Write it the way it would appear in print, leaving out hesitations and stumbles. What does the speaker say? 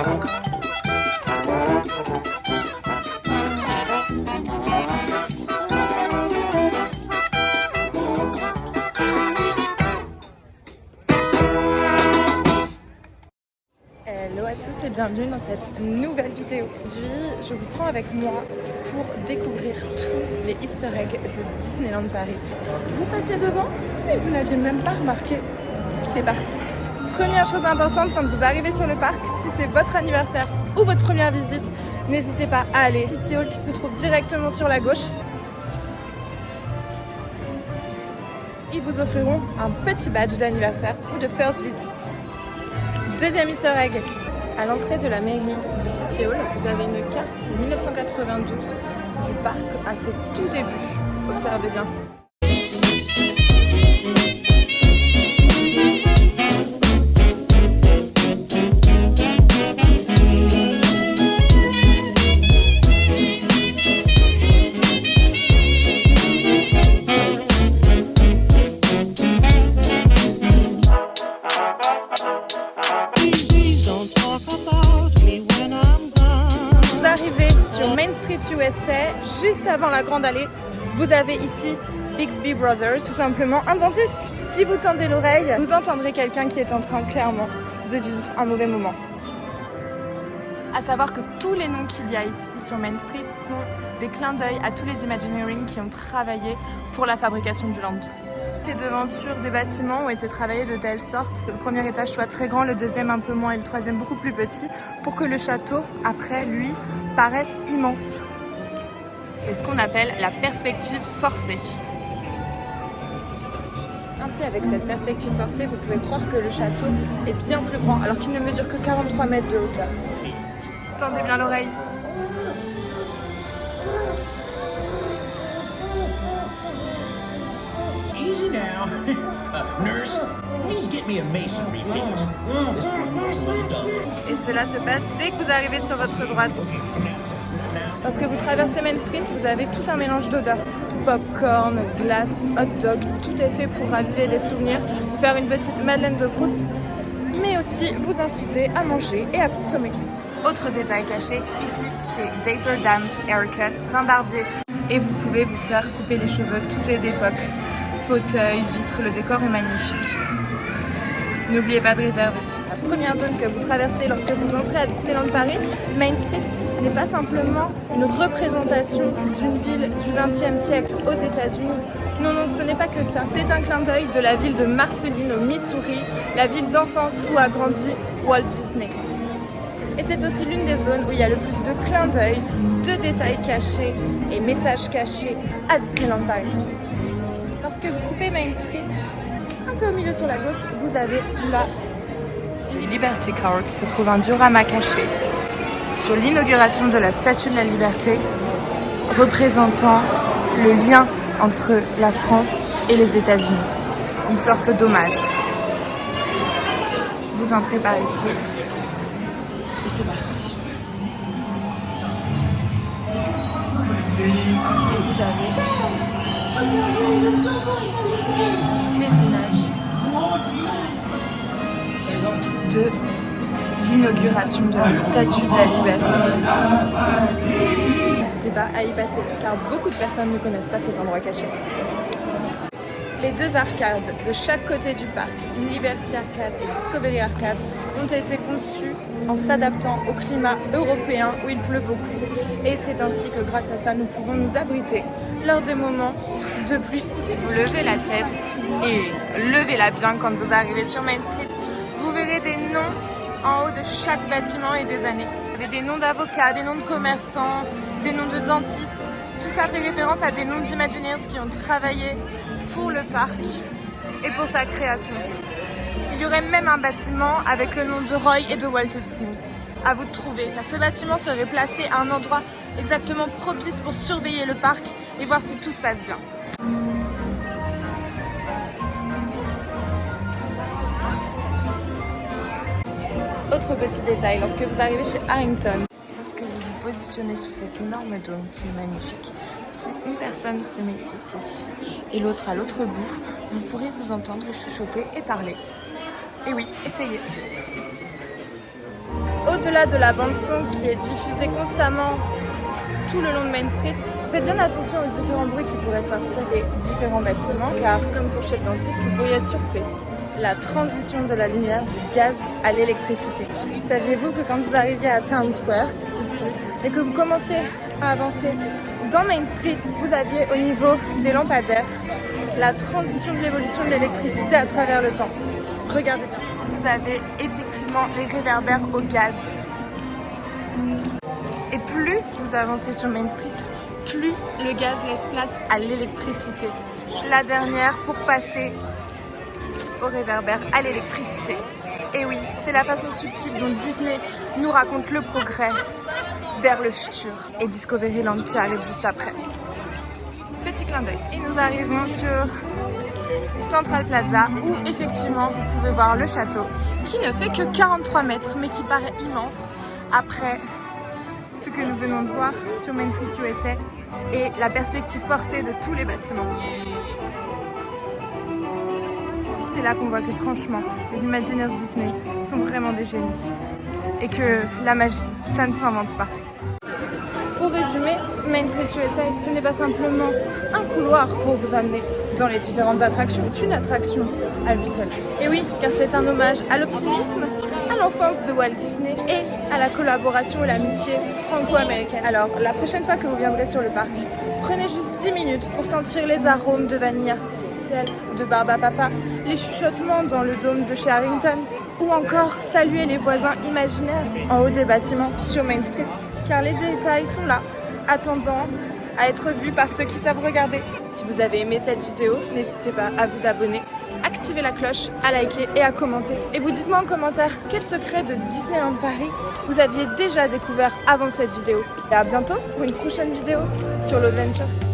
Hello à tous et bienvenue dans cette nouvelle vidéo. Aujourd'hui, je vous prends avec moi pour découvrir tous les easter eggs de Disneyland Paris. Vous passez devant et vous n'aviez même pas remarqué. C'est parti. Première chose importante quand vous arrivez sur le parc, si c'est votre anniversaire ou votre première visite, n'hésitez pas à aller. City Hall qui se trouve directement sur la gauche. Ils vous offriront un petit badge d'anniversaire ou de first visit. Deuxième easter egg, à l'entrée de la mairie du City Hall, vous avez une carte 1992 du parc à ses tout débuts. Observez bien. Arrivez sur Main Street USA, juste avant la Grande Allée, vous avez ici Bixby Brothers, tout simplement un dentiste. Si vous tendez l'oreille, vous entendrez quelqu'un qui est en train clairement de vivre un mauvais moment. À savoir que tous les noms qu'il y a ici sur Main Street sont des clins d'œil à tous les Imagineering qui ont travaillé pour la fabrication du land. Les devantures des bâtiments ont été travaillées de telle sorte que le premier étage soit très grand, le deuxième un peu moins et le troisième beaucoup plus petit pour que le château, après lui, paraisse immense. C'est ce qu'on appelle la perspective forcée. Ainsi, avec cette perspective forcée, vous pouvez croire que le château est bien plus grand alors qu'il ne mesure que 43 mètres de hauteur. Tendez bien l'oreille. Easy now. Nurse, please get me a masonry paint. This room looks a little dull. Et cela se passe dès que vous arrivez sur votre droite. Lorsque vous traversez Main Street, vous avez tout un mélange d'odeurs. Popcorn, glace, hot dog, tout est fait pour raviver les souvenirs, vous faire une petite Madeleine de Proust, mais aussi vous inciter à manger et à consommer. Autre détail caché, ici chez Dapper Dan's Haircut, c'est un barbier. Et vous pouvez vous faire couper les cheveux, tout est d'époque. Fauteuil, vitres, le décor est magnifique. N'oubliez pas de réserver. La première zone que vous traversez lorsque vous entrez à Disneyland Paris, Main Street, n'est pas simplement une représentation d'une ville du XXe siècle aux États-Unis. Non, non, ce n'est pas que ça. C'est un clin d'œil de la ville de Marceline au Missouri, la ville d'enfance où a grandi Walt Disney. Et c'est aussi l'une des zones où il y a le plus de clins d'œil, de détails cachés et messages cachés à Disneyland Paris. Lorsque vous coupez Main Street, un peu au milieu sur la gauche, vous avez là Liberty Court, qui se trouve un diorama caché sur l'inauguration de la Statue de la Liberté, représentant le lien entre la France et les États-Unis. Une sorte d'hommage. Vous entrez par ici et c'est parti. Et vous avez les images de l'inauguration de la Statue de la Liberté. N'hésitez pas à y passer car beaucoup de personnes ne connaissent pas cet endroit caché. Les deux arcades de chaque côté du parc, Liberty Arcade et Discovery Arcade, ont été conçues en s'adaptant au climat européen où il pleut beaucoup. Et c'est ainsi que grâce à ça, nous pouvons nous abriter lors des moments de pluie. Si vous levez la tête et levez-la bien quand vous arrivez sur Main Street, vous verrez des noms en haut de chaque bâtiment et des années. Il y avait des noms d'avocats, des noms de commerçants, des noms de dentistes. Tout ça fait référence à des noms d'Imagineers qui ont travaillé pour le parc et pour sa création. Il y aurait même un bâtiment avec le nom de Roy et de Walt Disney. À vous de trouver, car ce bâtiment serait placé à un endroit exactement propice pour surveiller le parc et voir si tout se passe bien. Autre petit détail, lorsque vous arrivez chez Harrington, lorsque vous vous positionnez sous cet énorme dôme qui est magnifique, si une personne se met ici et l'autre à l'autre bout, vous pourrez vous entendre chuchoter et parler. Et oui, essayez. au-delà de la bande-son qui est diffusée constamment tout le long de Main Street, faites bien attention aux différents bruits qui pourraient sortir des différents bâtiments, car comme pour chez le dentiste, vous pourriez être surpris. La transition de la lumière du gaz à l'électricité. Saviez-vous que quand vous arriviez à Town Square, ici, et que vous commenciez à avancer dans Main Street, vous aviez au niveau des lampadaires la transition de l'évolution de l'électricité à travers le temps. Regardez ici, vous avez effectivement les réverbères au gaz. Et plus vous avancez sur Main Street, plus le gaz laisse place à l'électricité. La dernière pour passer au réverbère, à l'électricité. Et oui, c'est la façon subtile dont Disney nous raconte le progrès vers le futur. Et Discoveryland qui arrive juste après. Petit clin d'œil. Et nous arrivons sur Central Plaza où effectivement vous pouvez voir le château qui ne fait que 43 mètres mais qui paraît immense après ce que nous venons de voir sur Main Street USA et la perspective forcée de tous les bâtiments. C'est là qu'on voit que franchement, les Imagineers Disney sont vraiment des génies et que la magie, ça ne s'invente pas. Pour résumer, Main Street USA, ce n'est pas simplement un couloir pour vous amener dans les différentes attractions, c'est une attraction à lui seul. Et oui, car c'est un hommage à l'optimisme, à l'enfance de Walt Disney et à la collaboration et l'amitié franco-américaine. Alors, la prochaine fois que vous viendrez sur le parc, prenez juste 10 minutes pour sentir les arômes de vanille artificielle de Barbe à Papa, les chuchotements dans le dôme de chez Harrington's ou encore saluer les voisins imaginaires en haut des bâtiments sur Main Street. Car les détails sont là, attendant à être vus par ceux qui savent regarder. Si vous avez aimé cette vidéo, n'hésitez pas à vous abonner, activer la cloche, à liker et à commenter. Et vous dites-moi en commentaire quel secret de Disneyland Paris vous aviez déjà découvert avant cette vidéo. Et à bientôt pour une prochaine vidéo sur l'Adventure.